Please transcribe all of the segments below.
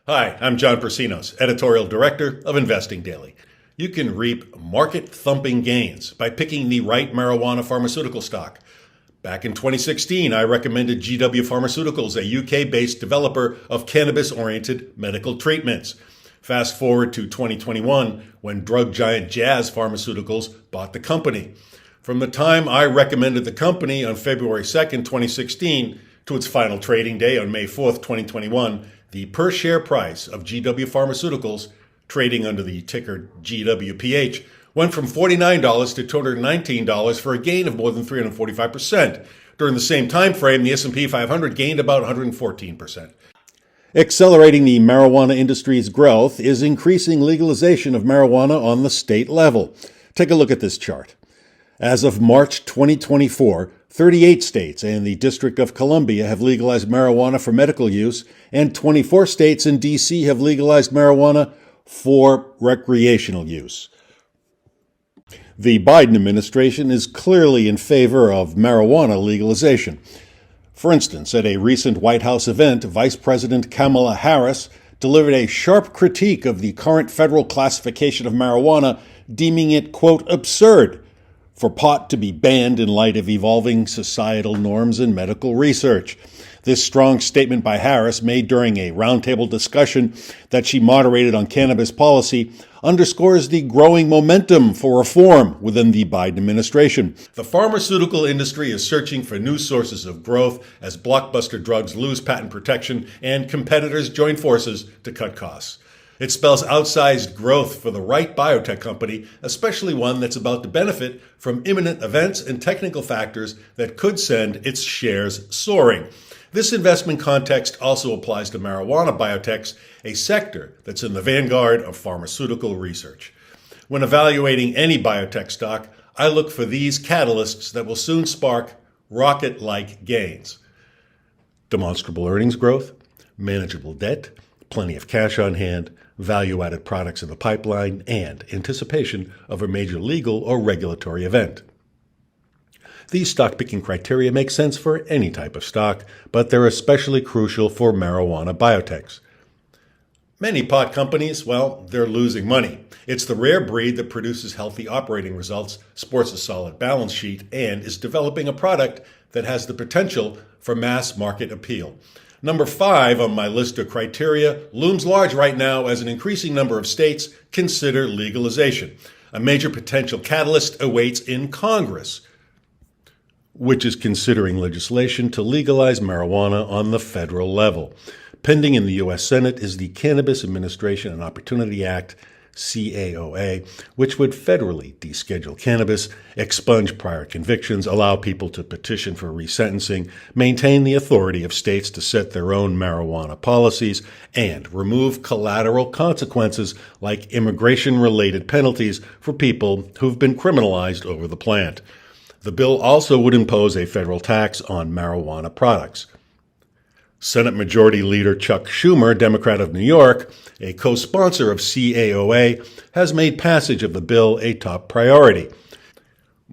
Hi, I'm John Persinos, Editorial Director of Investing Daily. You can reap market-thumping gains by picking the right marijuana pharmaceutical stock. Back in 2016, I recommended GW Pharmaceuticals, a UK-based developer of cannabis-oriented medical treatments. Fast forward to 2021, when drug giant Jazz Pharmaceuticals bought the company. From the time I recommended the company on February 2nd, 2016, to its final trading day on May 4th, 2021, the per-share price of GW Pharmaceuticals, trading under the ticker GWPH, went from $49 to $219 for a gain of more than 345%. During the same time frame, the S&P 500 gained about 114%. Accelerating the marijuana industry's growth is increasing legalization of marijuana on the state level. Take a look at this chart. As of March 2024, 38 states and the District of Columbia have legalized marijuana for medical use, and 24 states and D.C. have legalized marijuana for recreational use. The Biden administration is clearly in favor of marijuana legalization. For instance, at a recent White House event, Vice President Kamala Harris delivered a sharp critique of the current federal classification of marijuana, deeming it, quote, absurd for pot to be banned in light of evolving societal norms and medical research. This strong statement by Harris, made during a roundtable discussion that she moderated on cannabis policy, underscores the growing momentum for reform within the Biden administration. The pharmaceutical industry is searching for new sources of growth as blockbuster drugs lose patent protection and competitors join forces to cut costs. It spells outsized growth for the right biotech company, especially one that's about to benefit from imminent events and technical factors that could send its shares soaring. This investment context also applies to marijuana biotechs, a sector that's in the vanguard of pharmaceutical research. When evaluating any biotech stock, I look for these catalysts that will soon spark rocket-like gains: demonstrable earnings growth, manageable debt, plenty of cash on hand, value-added products in the pipeline, and anticipation of a major legal or regulatory event. These stock-picking criteria make sense for any type of stock, but they're especially crucial for marijuana biotechs. Many pot companies, well, they're losing money. It's the rare breed that produces healthy operating results, sports a solid balance sheet, and is developing a product that has the potential for mass market appeal. Number 5 on my list of criteria looms large right now as an increasing number of states consider legalization. A major potential catalyst awaits in Congress, which is considering legislation to legalize marijuana on the federal level. Pending in the U.S. Senate is the Cannabis Administration and Opportunity Act, CAOA, which would federally deschedule cannabis, expunge prior convictions, allow people to petition for resentencing, maintain the authority of states to set their own marijuana policies, and remove collateral consequences like immigration-related penalties for people who've been criminalized over the plant. The bill also would impose a federal tax on marijuana products. Senate Majority Leader Chuck Schumer, Democrat of New York, a co-sponsor of CAOA, has made passage of the bill a top priority.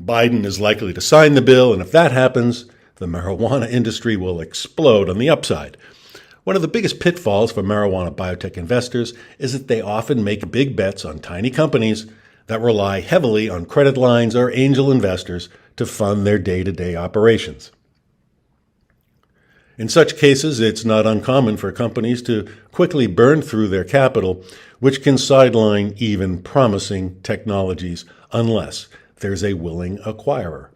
Biden is likely to sign the bill, and if that happens, the marijuana industry will explode on the upside. One of the biggest pitfalls for marijuana biotech investors is that they often make big bets on tiny companies that rely heavily on credit lines or angel investors to fund their day-to-day operations. In such cases, it's not uncommon for companies to quickly burn through their capital, which can sideline even promising technologies unless there's a willing acquirer.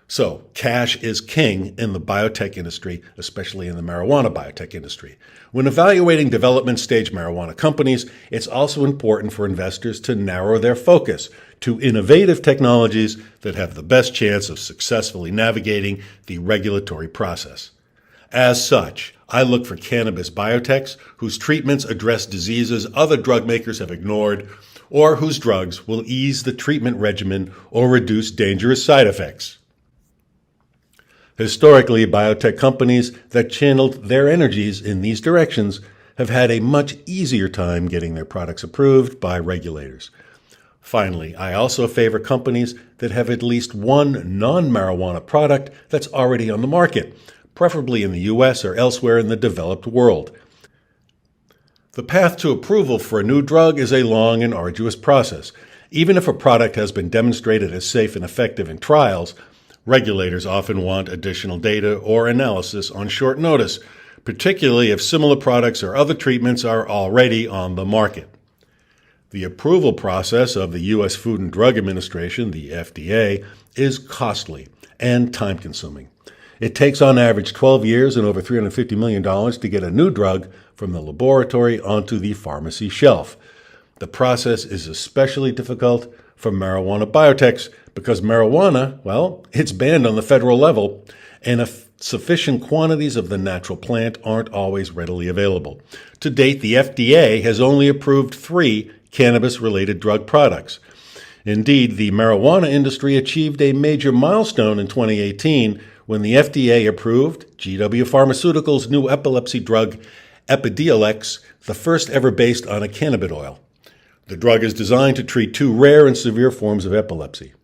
So, cash is king in the biotech industry, especially in the marijuana biotech industry. When evaluating development stage marijuana companies, it's also important for investors to narrow their focus to innovative technologies that have the best chance of successfully navigating the regulatory process. As such, I look for cannabis biotechs whose treatments address diseases other drug makers have ignored, or whose drugs will ease the treatment regimen or reduce dangerous side effects. Historically, biotech companies that channeled their energies in these directions have had a much easier time getting their products approved by regulators. Finally, I also favor companies that have at least one non-marijuana product that's already on the market, preferably in the U.S. or elsewhere in the developed world. The path to approval for a new drug is a long and arduous process. Even if a product has been demonstrated as safe and effective in trials, regulators often want additional data or analysis on short notice, particularly if similar products or other treatments are already on the market. The approval process of the U.S. Food and Drug Administration, the FDA, is costly and time-consuming. It takes on average 12 years and over $350 million to get a new drug from the laboratory onto the pharmacy shelf. The process is especially difficult for marijuana biotechs because marijuana, well, it's banned on the federal level, and sufficient quantities of the natural plant aren't always readily available. To date, the FDA has only approved 3 cannabis-related drug products. Indeed, the marijuana industry achieved a major milestone in 2018 when the FDA approved GW Pharmaceuticals' new epilepsy drug, Epidiolex, the first ever based on a cannabis oil. The drug is designed to treat 2 rare and severe forms of epilepsy.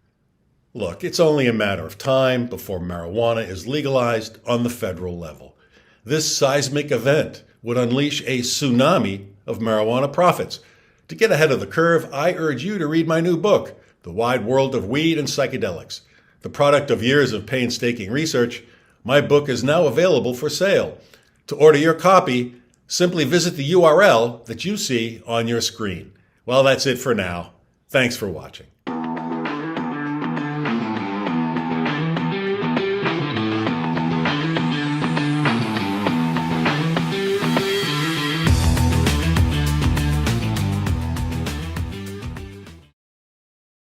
Look, it's only a matter of time before marijuana is legalized on the federal level. This seismic event would unleash a tsunami of marijuana profits. To get ahead of the curve, I urge you to read my new book, The Wide World of Weed and Psychedelics. The product of years of painstaking research, my book is now available for sale. To order your copy, simply visit the URL that you see on your screen. Well, that's it for now. Thanks for watching.